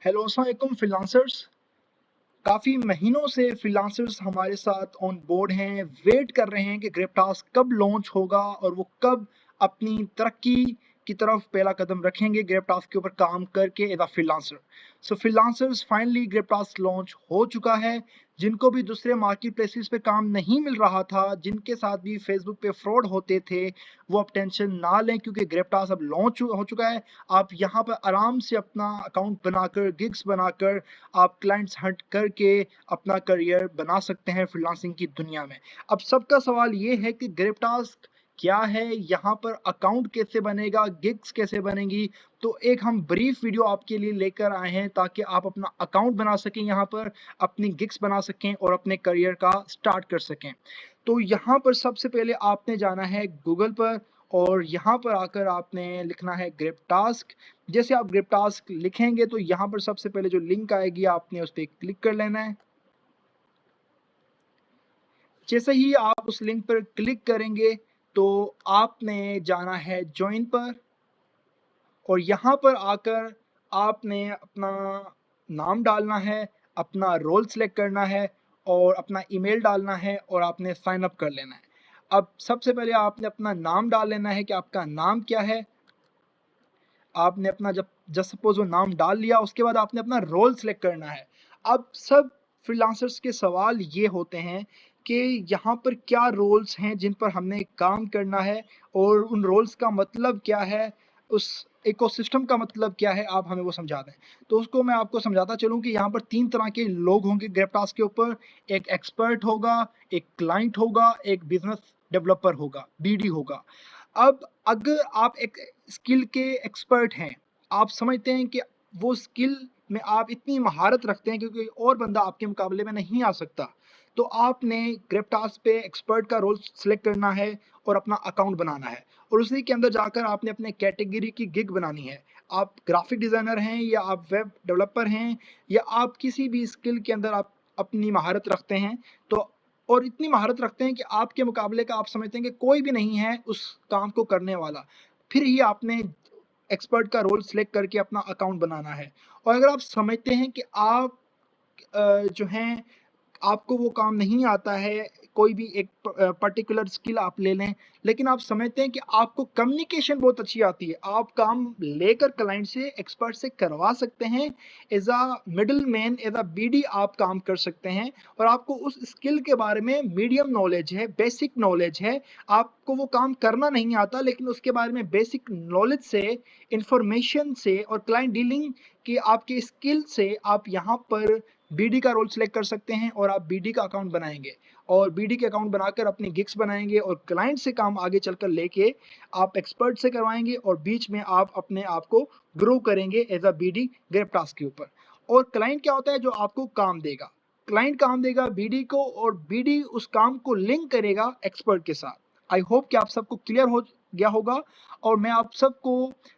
Hello, अस्सलाम वालेकुम freelancers. काफ़ी महीनों से फ्रीलांसर्स हमारे साथ ऑन बोर्ड हैं, वेट कर रहे हैं कि ग्रेपटास कब लॉन्च होगा और वो कब अपनी तरक्की की तरफ पहला कदम रखेंगे ग्रेपटास के ऊपर काम करके as a freelancer. So freelancers finally ग्रेपटास लॉन्च हो चुका है। जिनको भी दूसरे मार्केट प्लेसेस पे काम नहीं मिल रहा था, जिनके साथ भी फेसबुक पे फ्रॉड होते थे, वो अब टेंशन ना लें क्योंकि ग्रेपटास अब लॉन्च हो चुका है। आप यहाँ पर आराम से अपना अकाउंट बनाकर, गिग्स बनाकर, आप क्लाइंट्स हंट करके अपना करियर बना सकते हैं फ्रीलांसिंग की दुनिया में। अब सबका सवाल ये है कि ग्रेपटास्क क्या है, यहाँ पर अकाउंट कैसे बनेगा, गिग्स कैसे बनेंगी। तो एक हम ब्रीफ वीडियो आपके लिए लेकर आए हैं ताकि आप अपना अकाउंट बना सकें, यहाँ पर अपनी गिग्स बना सकें और अपने करियर का स्टार्ट कर सकें। तो यहाँ पर सबसे पहले आपने जाना है गूगल पर और यहाँ पर आकर आपने लिखना है ग्रेपटास्क। जैसे आप ग्रेपटास्क लिखेंगे तो यहाँ पर सबसे पहले जो लिंक आएगी आपने उस पर क्लिक कर लेना है। जैसे ही आप उस लिंक पर क्लिक करेंगे तो आपने जाना है ज्वाइन पर और यहाँ पर आकर आपने अपना नाम डालना है, अपना रोल सेलेक्ट करना है और अपना ईमेल डालना है और आपने साइन अप कर लेना है। अब सबसे पहले आपने अपना नाम डाल लेना है कि आपका नाम क्या है। आपने अपना जब सपोज वो नाम डाल लिया, उसके बाद आपने अपना रोल सेलेक्ट करना है। अब सब फ्रीलांसर्स के सवाल ये होते हैं कि यहाँ पर क्या रोल्स हैं जिन पर हमने काम करना है और उन रोल्स का मतलब क्या है, उस इकोसिस्टम का मतलब क्या है, आप हमें वो समझा दें। तो उसको मैं आपको समझाता चलूँ कि यहाँ पर 3 तरह के लोग होंगे ग्रेपटास के ऊपर। एक एक्सपर्ट होगा, एक क्लाइंट होगा, एक बिज़नेस डेवलपर होगा, बीडी होगा। अब अगर आप एक स्किल के एक्सपर्ट हैं, आप समझते हैं कि वो स्किल में आप इतनी महारत रखते हैं कि कोई और बंदा आपके मुकाबले में नहीं आ सकता, तो आपने ग्रेपटास पे एक्सपर्ट का रोल सेलेक्ट करना है और अपना अकाउंट बनाना है और उसी के अंदर जाकर आपने अपने कैटेगरी की गिग बनानी है। आप ग्राफिक डिज़ाइनर हैं या आप वेब डेवलपर हैं या आप किसी भी स्किल के अंदर आप अपनी महारत रखते हैं, तो और इतनी महारत रखते हैं कि आपके मुकाबले का आप समझते हैं कि कोई भी नहीं है उस काम को करने वाला, फिर ही आपने एक्सपर्ट का रोल सेलेक्ट करके अपना अकाउंट बनाना है। और अगर आप समझते हैं कि आप जो हैं आपको वो काम नहीं आता है, कोई भी एक पर्टिकुलर स्किल आप ले लें, लेकिन आप समझते हैं कि आपको कम्युनिकेशन बहुत अच्छी आती है, आप काम लेकर क्लाइंट से, एक्सपर्ट से करवा सकते हैं। As a middleman, as a BD आप काम कर सकते हैं और आपको उस स्किल के बारे में मीडियम नॉलेज है, बेसिक नॉलेज है। आपको वो काम करना नहीं आता लेकिन उसके बारे में बेसिक नॉलेज से, इन्फॉर्मेशन से और क्लाइंट डीलिंग की आपके स्किल से आप यहाँ पर बीडी का रोल सेलेक्ट कर सकते हैं और आप बीडी का अकाउंट बनाएंगे और बीडी के अकाउंट बनाकर अपनी गिग्स बनाएंगे और क्लाइंट से काम आगे चलकर लेके आप एक्सपर्ट से करवाएंगे और बीच में आप अपने आप को ग्रो करेंगे एज अ बीडी ग्रेपटास के ऊपर। और क्लाइंट क्या होता है, जो आपको काम देगा। क्लाइंट काम देगा बीडी को और बीडी उस काम को लिंक करेगा एक्सपर्ट के साथ। आई होप कि आप सबको क्लियर हो गया होगा और मैं आप सबको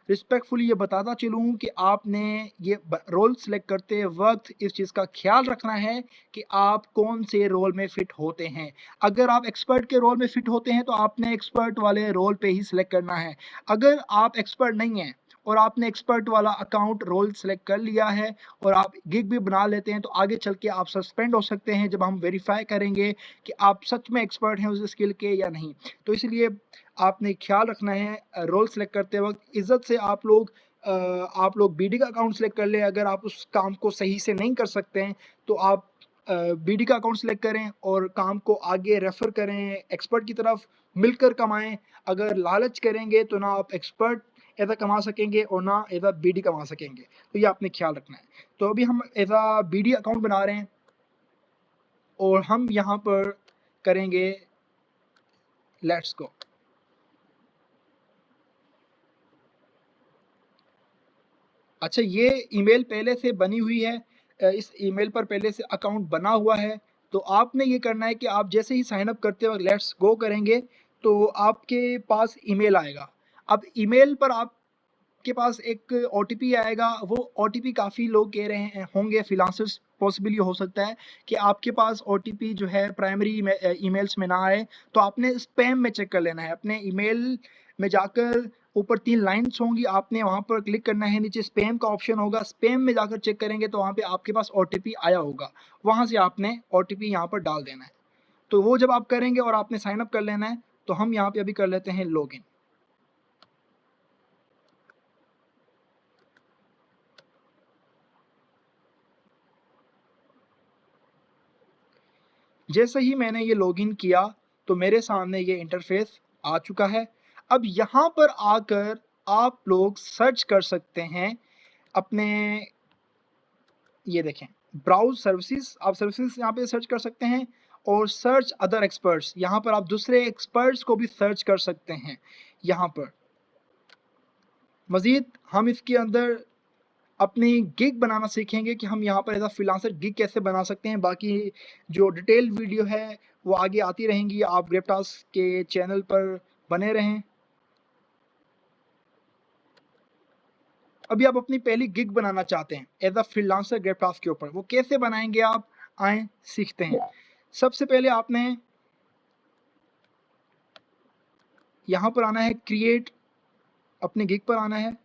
रिस्पेक्टफुली ये बताता चलूँ कि आपने ये रोल सेलेक्ट करते वक्त इस चीज़ का ख्याल रखना है कि आप कौन से रोल में फिट होते हैं। अगर आप एक्सपर्ट के रोल में फिट होते हैं तो आपने एक्सपर्ट वाले रोल पे ही सिलेक्ट करना है। अगर आप एक्सपर्ट नहीं हैं और आपने एक्सपर्ट वाला अकाउंट रोल सेलेक्ट कर लिया है और आप गिग भी बना लेते हैं, तो आगे चल के आप सस्पेंड हो सकते हैं जब हम वेरीफाई करेंगे कि आप सच में एक्सपर्ट हैं उस स्किल के या नहीं। तो इसलिए आपने ख्याल रखना है रोल सेलेक्ट करते वक्त इज्जत से आप लोग बीडी का अकाउंट सेलेक्ट कर लें। अगर आप उस काम को सही से नहीं कर सकते हैं तो आप बीडी का अकाउंट सेलेक्ट करें और काम को आगे रेफर करें एक्सपर्ट की तरफ, मिलकर कमाएं। अगर लालच करेंगे तो ना आप एक्सपर्ट एज़ा कमा सकेंगे और ना एज़ा बीडी कमा सकेंगे, तो ये आपने ख्याल रखना है। तो अभी हम एज़ा बीडी अकाउंट बना रहे हैं और हम यहाँ पर करेंगे लेट्स गो। अच्छा, ये ईमेल पहले से बनी हुई है, इस ईमेल पर पहले से अकाउंट बना हुआ है। तो आपने ये करना है कि आप जैसे ही साइन अप करते वक्त लेट्स गो करेंगे तो आपके पास ईमेल आएगा। अब ईमेल पर आपके पास एक ओटीपी आएगा। वो ओटीपी काफ़ी लोग कह रहे हैं होंगे फ्रीलांसर्स, पॉसिबल ये हो सकता है कि आपके पास ओटीपी जो है प्राइमरी ईमेल्स में ना आए, तो आपने स्पैम में चेक कर लेना है। अपने ईमेल में जाकर ऊपर 3 लाइन्स होंगी, आपने वहाँ पर क्लिक करना है, नीचे स्पैम का ऑप्शन होगा, स्पैम में जाकर चेक करेंगे तो वहाँ पे आपके पास ओटीपी आया होगा, वहाँ से आपने ओटीपी यहाँ पर डाल देना है। तो वो जब आप करेंगे और आपने साइन अप कर लेना है, तो हम यहाँ पे अभी कर लेते हैं लॉगिन। जैसे ही मैंने ये लॉगिन किया तो मेरे सामने ये इंटरफेस आ चुका है। अब यहाँ पर आकर आप लोग सर्च कर सकते हैं अपने, ये देखें ब्राउज सर्विसेज, आप सर्विसेज यहाँ पे सर्च कर सकते हैं और सर्च अदर एक्सपर्ट्स, यहाँ पर आप दूसरे एक्सपर्ट्स को भी सर्च कर सकते हैं। यहाँ पर मज़ीद हम इसके अंदर अपनी गिग बनाना सीखेंगे कि हम यहाँ पर एज अ फ्रीलांसर गिग कैसे बना सकते हैं। बाकी जो डिटेल वीडियो है वो आगे आती रहेंगी, आप ग्रेपटास के चैनल पर बने रहें। अभी आप अपनी पहली गिग बनाना चाहते हैं एज अ फ्रीलांसर ग्रेपटास के ऊपर, वो कैसे बनाएंगे आप, आए सीखते हैं। सबसे पहले आपने यहाँ पर आना है, क्रिएट, अपनी गिग पर आना है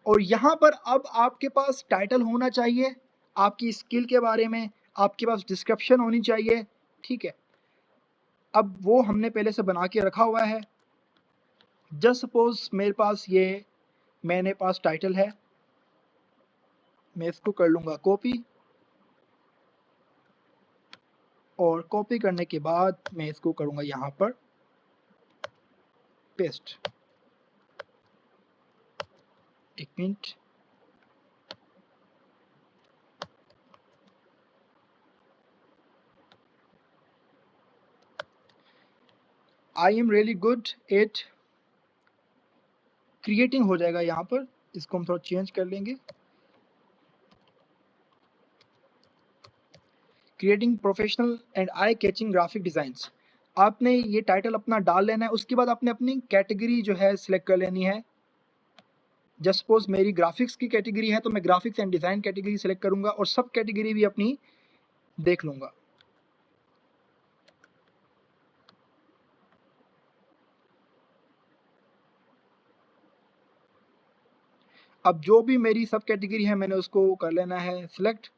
और यहाँ पर अब आपके पास टाइटल होना चाहिए आपकी स्किल के बारे में, आपके पास डिस्क्रिप्शन होनी चाहिए, ठीक है। अब वो हमने पहले से बना के रखा हुआ है। जस्ट सपोज मेरे पास ये मैंने पास टाइटल है, मैं इसको कर लूँगा कॉपी और कॉपी करने के बाद मैं इसको करूँगा यहाँ पर पेस्ट। एक minute, I am really good at creating हो जाएगा यहाँ पर, इसको हम थोड़ा चेंज कर लेंगे, creating professional and eye catching graphic designs. आपने ये टाइटल अपना डाल लेना है। उसके बाद आपने अपनी कैटेगरी जो है सिलेक्ट कर लेनी है। जस्ट सपोज मेरी ग्राफिक्स की कैटेगरी है तो मैं graphics and design category select करूँगा और सब कैटेगरी भी अपनी देख लूँगा। अब जो भी मेरी सब कैटेगरी है मैंने उसको कर लेना है सिलेक्ट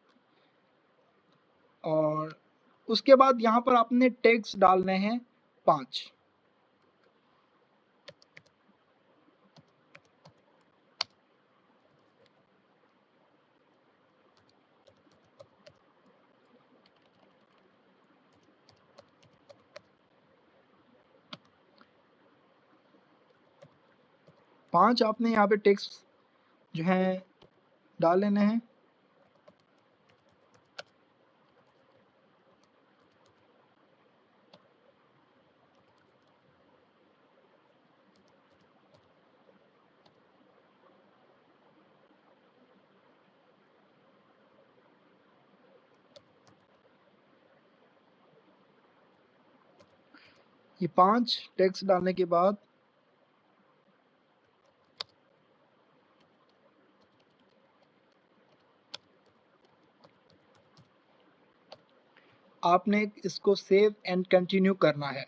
और उसके बाद यहाँ पर आपने टैग्स डालने हैं 5। आपने यहाँ पे टैग्स जो है डाल लेने हैं। ये 5 टैग्स डालने के बाद आपने इसको सेव एंड कंटिन्यू करना है।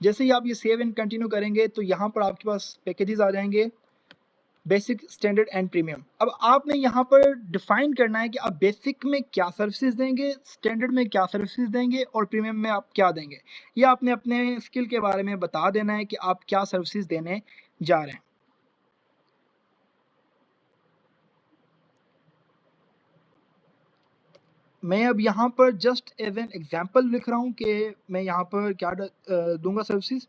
जैसे ही आप ये सेव एंड कंटिन्यू करेंगे तो यहाँ पर आपके पास पैकेजेस आ जाएंगे, बेसिक, स्टैंडर्ड एंड प्रीमियम। अब आपने यहाँ पर डिफाइन करना है कि आप बेसिक में क्या सर्विसेज देंगे, स्टैंडर्ड में क्या सर्विसेज देंगे और प्रीमियम में आप क्या देंगे। ये आपने अपने स्किल के बारे में बता देना है कि आप क्या सर्विसेज देने जा रहे हैं। मैं अब यहाँ पर जस्ट एज एन एग्जाम्पल लिख रहा हूँ कि मैं यहाँ पर क्या दूंगा सर्विसेज।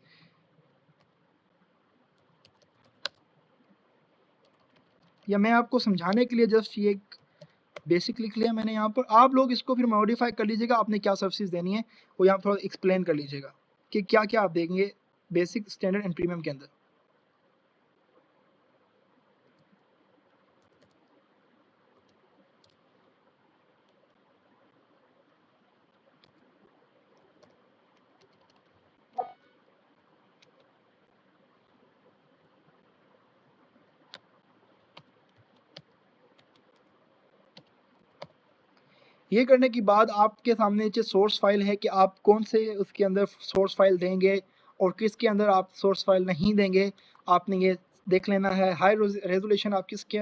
या मैं आपको समझाने के लिए जस्ट ये बेसिक लिख लिया मैंने यहाँ पर। आप लोग इसको फिर मॉडिफाई कर लीजिएगा, आपने क्या सर्विसेज देनी है वो यहाँ थोड़ा एक्सप्लेन कर लीजिएगा कि क्या क्या आप देंगे बेसिक, स्टैंडर्ड एंड प्रीमियम के अंदर। ये करने के बाद आपके सामने नीचे सोर्स फाइल है कि आप कौन से उसके अंदर सोर्स फाइल देंगे और किसके अंदर आप सोर्स फाइल नहीं देंगे, आपने ये देख लेना है। हाई रेजोल्यूशन आप किसके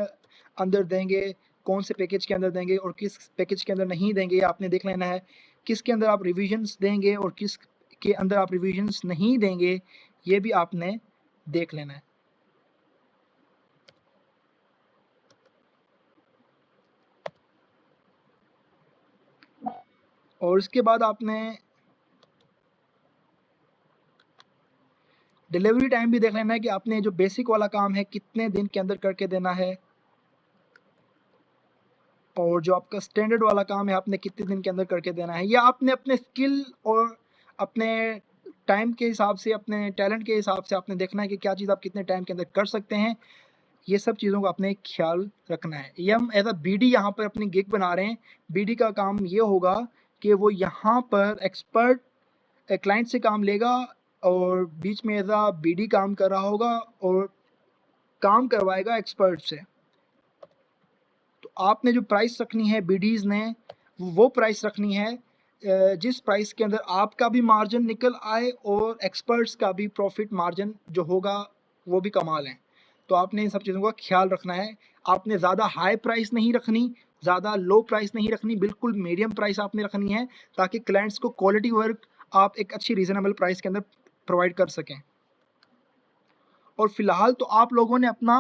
अंदर देंगे, कौन से पैकेज के अंदर देंगे और किस पैकेज के अंदर नहीं देंगे, आपने देख लेना है। किसके अंदर आप रिविजन्स देंगे और किस के अंदर आप रिविजन्स नहीं देंगे, ये भी आपने देख लेना है। और इसके बाद आपने डिलीवरी टाइम भी देख लेना है कि आपने जो बेसिक वाला काम है कितने दिन के अंदर करके देना है, और जो आपका स्टैंडर्ड वाला काम है आपने कितने दिन के अंदर करके देना है। या आपने अपने स्किल और अपने टाइम के हिसाब से, अपने टैलेंट के हिसाब से आपने देखना है कि क्या चीज़ आप कितने टाइम के अंदर कर सकते हैं। ये सब चीज़ों का आपने ख्याल रखना है। ये हम एज अ बीडी यहाँ पर अपनी गिग बना रहे हैं। बीडी का काम ये होगा कि वो यहाँ पर एक्सपर्ट क्लाइंट से काम लेगा और बीच में एज अ बीडी काम कर रहा होगा और काम करवाएगा एक्सपर्ट से। तो आपने जो प्राइस रखनी है बीडीज़ ने, वो प्राइस रखनी है जिस प्राइस के अंदर आपका भी मार्जिन निकल आए और एक्सपर्ट्स का भी प्रॉफिट मार्जिन जो होगा वो भी कमा लें। तो आपने इन सब चीज़ों का ख्याल रखना है। आपने ज़्यादा हाई प्राइस नहीं रखनी, ज़्यादा लो प्राइस नहीं रखनी, बिल्कुल मीडियम प्राइस आपने रखनी है ताकि क्लाइंट्स को क्वालिटी वर्क आप एक अच्छी रीज़नेबल प्राइस के अंदर प्रोवाइड कर सकें। और फिलहाल तो आप लोगों ने अपना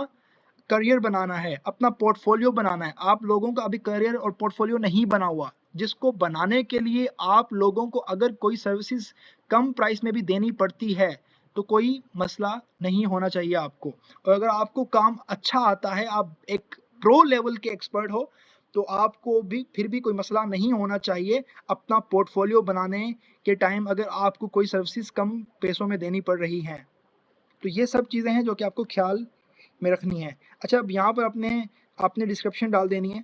करियर बनाना है, अपना पोर्टफोलियो बनाना है। आप लोगों का अभी करियर और पोर्टफोलियो नहीं बना हुआ, जिसको बनाने के लिए आप लोगों को अगर कोई सर्विसेज कम प्राइस में भी देनी पड़ती है तो कोई मसला नहीं होना चाहिए आपको। और अगर आपको काम अच्छा आता है, आप एक प्रो लेवल के एक्सपर्ट हो, तो आपको भी फिर भी कोई मसला नहीं होना चाहिए अपना पोर्टफोलियो बनाने के टाइम अगर आपको कोई सर्विसेज कम पैसों में देनी पड़ रही हैं। तो ये सब चीज़ें हैं जो कि आपको ख्याल में रखनी है। अच्छा, अब यहाँ पर आपने डिस्क्रिप्शन डाल देनी है।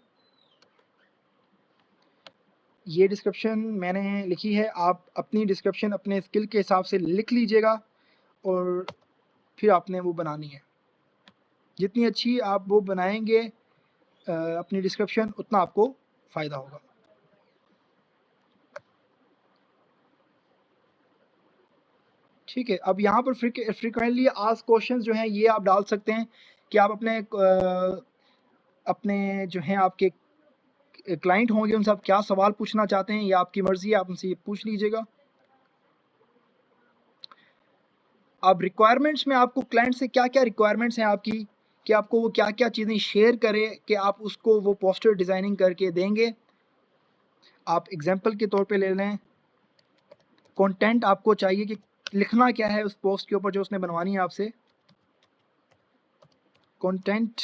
ये डिस्क्रिप्शन मैंने लिखी है, आप अपनी डिस्क्रिप्शन अपने स्किल के हिसाब से लिख लीजिएगा और फिर आपने वो बनानी है। जितनी अच्छी आप वो बनाएंगे अपनी डिस्क्रिप्शन, उतना आपको फ़ायदा होगा। ठीक है, अब यहाँ पर फ्रीक्वेंटली आस्क्ड क्वेश्चंस जो हैं ये आप डाल सकते हैं कि आप अपने जो हैं आपके क्लाइंट होंगे उनसे आप क्या सवाल पूछना चाहते हैं, ये आपकी मर्ज़ी है, आप उनसे ये पूछ लीजिएगा। अब रिक्वायरमेंट्स में आपको क्लाइंट से क्या-क्या रिक्वायरमेंट्स हैं आपकी, कि आपको वो क्या-क्या चीज़ें शेयर करे कि आप उसको वो पोस्टर डिज़ाइनिंग करके देंगे। आप एग्ज़ाम्पल के तौर पे ले लें, कंटेंट आपको चाहिए कि लिखना क्या है उस पोस्ट के ऊपर जो उसने बनवानी है आपसे। कंटेंट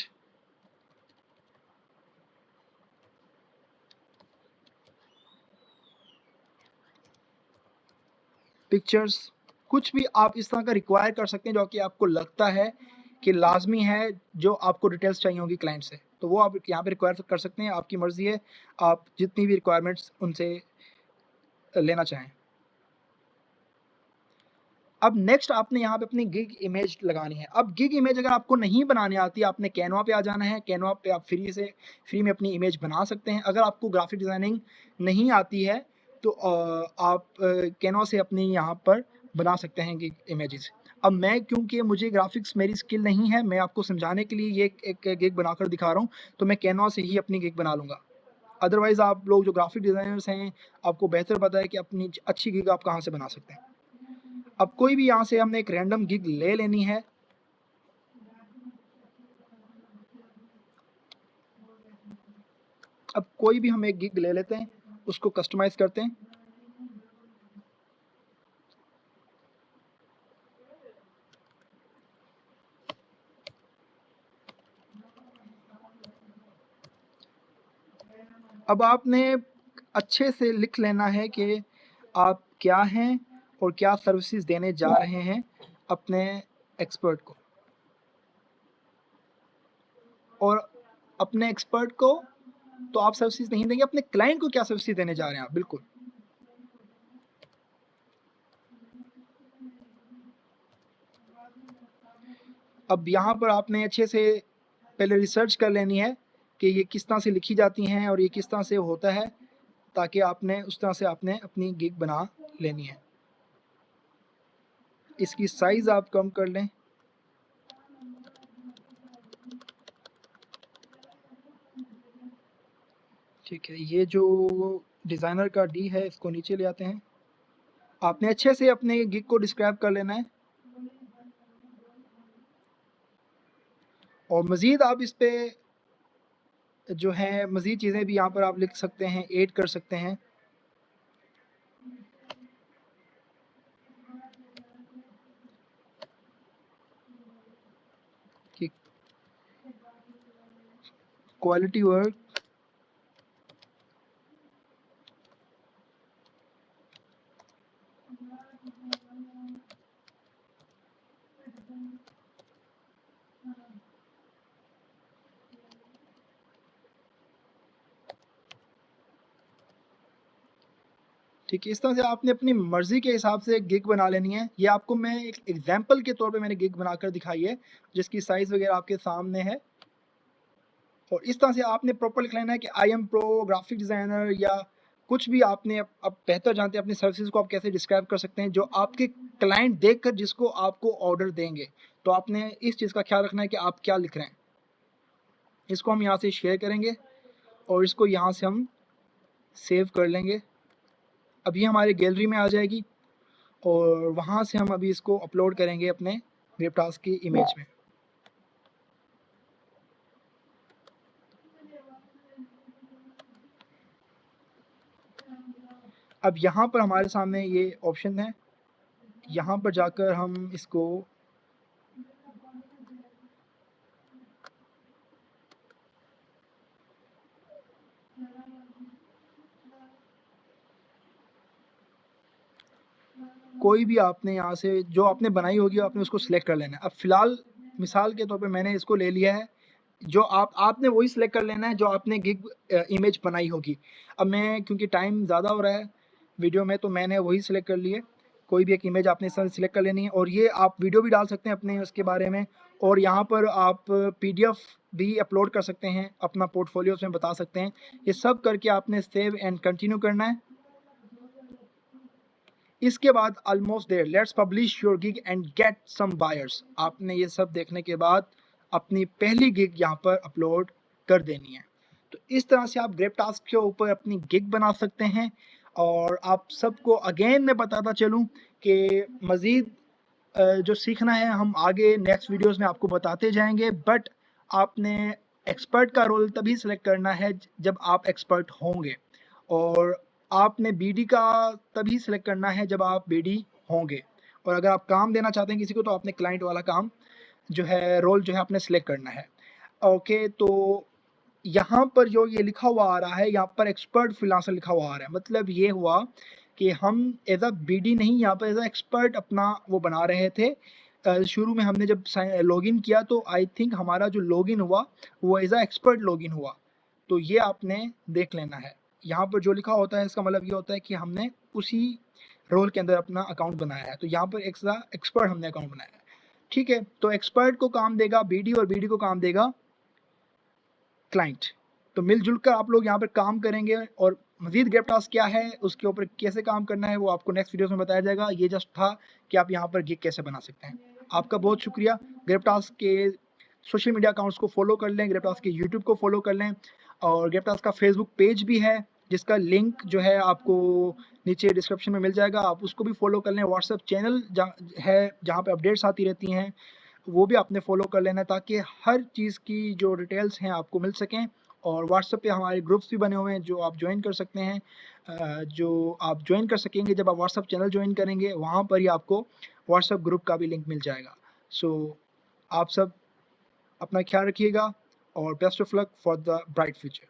पिक्चर्स, कुछ भी आप इस तरह का रिक्वायर कर सकते हैं जो कि आपको लगता है कि लाज़मी है, जो आपको डिटेल्स चाहिए होंगी क्लाइंट से, तो वो आप यहाँ पे रिक्वायर कर सकते हैं। आपकी मर्ज़ी है, आप जितनी भी रिक्वायरमेंट्स उनसे लेना चाहें। अब नेक्स्ट आपने यहाँ पे अपनी गिग इमेज लगानी है। अब गिग इमेज अगर आपको नहीं बनाने आती, आपने कैनवा पे आ जाना है। कैनवा पे आप फ्री में अपनी इमेज बना सकते हैं। अगर आपको ग्राफिक डिज़ाइनिंग नहीं आती है तो आप कैनवा से अपनी यहाँ पर बना सकते हैं गिग इमेजेस। अब मैं, क्योंकि मुझे ग्राफिक्स मेरी स्किल नहीं है, मैं आपको समझाने के लिए ये एक गिग बनाकर दिखा रहा हूँ, तो मैं कैनवा से ही अपनी गिग बना लूँगा। अदरवाइज़ आप लोग जो ग्राफिक डिज़ाइनर्स हैं, आपको बेहतर पता है कि अपनी अच्छी गिग आप कहाँ से बना सकते हैं। अब कोई भी यहाँ से हमने एक रैंडम गिग ले लेनी है। अब कोई भी हम एक गिग ले लेते हैं, उसको कस्टमाइज़ करते हैं। अब आपने अच्छे से लिख लेना है कि आप क्या हैं और क्या सर्विसेज देने जा रहे हैं अपने एक्सपर्ट को। और अपने एक्सपर्ट को तो आप सर्विसेज नहीं देंगे, अपने क्लाइंट को क्या सर्विसेज देने जा रहे हैं आप, बिल्कुल। अब यहाँ पर आपने अच्छे से पहले रिसर्च कर लेनी है कि ये किस तरह से लिखी जाती हैं और ये किस तरह से होता है, ताकि आपने उस तरह से आपने अपनी गिग बना लेनी है। इसकी साइज़ आप कम कर लें। ठीक है, ये जो डिज़ाइनर का डी है इसको नीचे ले आते हैं। आपने अच्छे से अपने गिग को डिस्क्राइब कर लेना है और मज़ीद आप इस पे जो है मज़ीद चीज़ें भी यहाँ पर आप लिख सकते हैं, ऐड कर सकते हैं। कि क्वालिटी वर्क ठीक है, इस तरह से आपने अपनी मर्ज़ी के हिसाब से गिग बना लेनी है। ये आपको मैं एक एग्ज़ाम्पल के तौर पे मैंने गिग बनाकर दिखाई है, जिसकी साइज़ वग़ैरह आपके सामने है। और इस तरह से आपने प्रॉपर लिख लेना है कि I am pro graphic designer या कुछ भी आपने अब बेहतर जानते हैं अपनी सर्विसेज को आप कैसे डिस्क्राइब कर सकते हैं, जो आपके क्लाइंट देखकर जिसको आपको ऑर्डर देंगे। तो आपने इस चीज़ का ख्याल रखना है कि आप क्या लिख रहे हैं। इसको हम यहाँ से शेयर करेंगे और इसको यहाँ से हम सेव कर लेंगे। अभी हमारी गैलरी में आ जाएगी और वहाँ से हम अभी इसको अपलोड करेंगे अपने ग्रिपटास्क की इमेज में। अब यहाँ पर हमारे सामने ये ऑप्शन है, यहाँ पर जाकर हम इसको कोई भी आपने यहाँ से जो आपने बनाई होगी आपने उसको सिलेक्ट कर लेना है। अब फ़िलहाल मिसाल के तौर पे मैंने इसको ले लिया है, जो आपने वही सिलेक्ट कर लेना है जो आपने गिग इमेज बनाई होगी। अब मैं क्योंकि टाइम ज़्यादा हो रहा है वीडियो में, तो मैंने वही सिलेक्ट कर ली है। कोई भी एक इमेज आपने इस तरह सिलेक्ट कर लेनी है और ये आप वीडियो भी डाल सकते हैं अपने उसके बारे में, और यहाँ पर आप पीडीएफ भी अपलोड कर सकते हैं, अपना पोर्टफोलियो उसमें बता सकते हैं। ये सब करके आपने सेव एंड कंटिन्यू करना है। इसके बाद almost there, let's publish your gig and get some buyers. आपने ये सब देखने के बाद अपनी पहली गिग यहाँ पर अपलोड कर देनी है। तो इस तरह से आप ग्रिपटास्क के ऊपर अपनी गिग बना सकते हैं। और आप सबको अगेन मैं बताता चलूँ कि मज़ीद जो सीखना है हम आगे नेक्स्ट वीडियोस में आपको बताते जाएंगे, बट आपने एक्सपर्ट का रोल तभी सिलेक्ट करना है जब आप एक्सपर्ट होंगे, और आपने बीडी का तभी सिलेक्ट करना है जब आप बीडी होंगे। और अगर आप काम देना चाहते हैं किसी को तो आपने क्लाइंट वाला काम जो है रोल जो है आपने सिलेक्ट करना है। ओके, तो यहाँ पर जो ये लिखा हुआ आ रहा है, यहाँ पर एक्सपर्ट फ्रीलांसर लिखा हुआ आ रहा है, मतलब ये हुआ कि हम एज अ बीडी नहीं, यहाँ पर एज अ एक्सपर्ट अपना वो बना रहे थे। शुरू में हमने जब लॉगिन किया तो आई थिंक हमारा जो लॉगिन हुआ वो एज अ एक्सपर्ट लॉगिन हुआ। तो ये आपने देख लेना है। यहाँ पर जो लिखा होता है इसका मतलब ये होता है कि हमने उसी रोल के अंदर अपना अकाउंट बनाया है। तो यहाँ पर एक्सपर्ट हमने अकाउंट बनाया है। ठीक है, तो एक्सपर्ट को काम देगा बीडी और बीडी को काम देगा क्लाइंट। तो मिलजुल कर आप लोग यहाँ पर काम करेंगे, और मज़ीद ग्रिपटास्क क्या है उसके ऊपर कैसे काम करना है वो आपको नेक्स्ट वीडियोस में बताया जाएगा। ये जस्ट था कि आप यहाँ पर गिग कैसे बना सकते हैं। आपका बहुत शुक्रिया। ग्रिपटास्क के सोशल मीडिया अकाउंट्स को फॉलो कर लें, ग्रिपटास्क के यूट्यूब को फॉलो कर लें, और ग्रिपटास्क का फेसबुक पेज भी है जिसका लिंक जो है आपको नीचे डिस्क्रिप्शन में मिल जाएगा, आप उसको भी फॉलो कर लें। व्हाट्सएप चैनल है जहाँ पे अपडेट्स आती रहती हैं, वो भी आपने फॉलो कर लेना ताकि हर चीज़ की जो डिटेल्स हैं आपको मिल सकें। और व्हाट्सएप पे हमारे ग्रुप्स भी बने हुए हैं जो आप ज्वाइन कर सकते हैं। जो आप ज्वाइन कर सकेंगे जब आप व्हाट्सएप चैनल ज्वाइन करेंगे, वहाँ पर ही आपको व्हाट्सएप ग्रुप का भी लिंक मिल जाएगा। सो आप सब अपना ख्याल रखिएगा और best of luck for the bright future.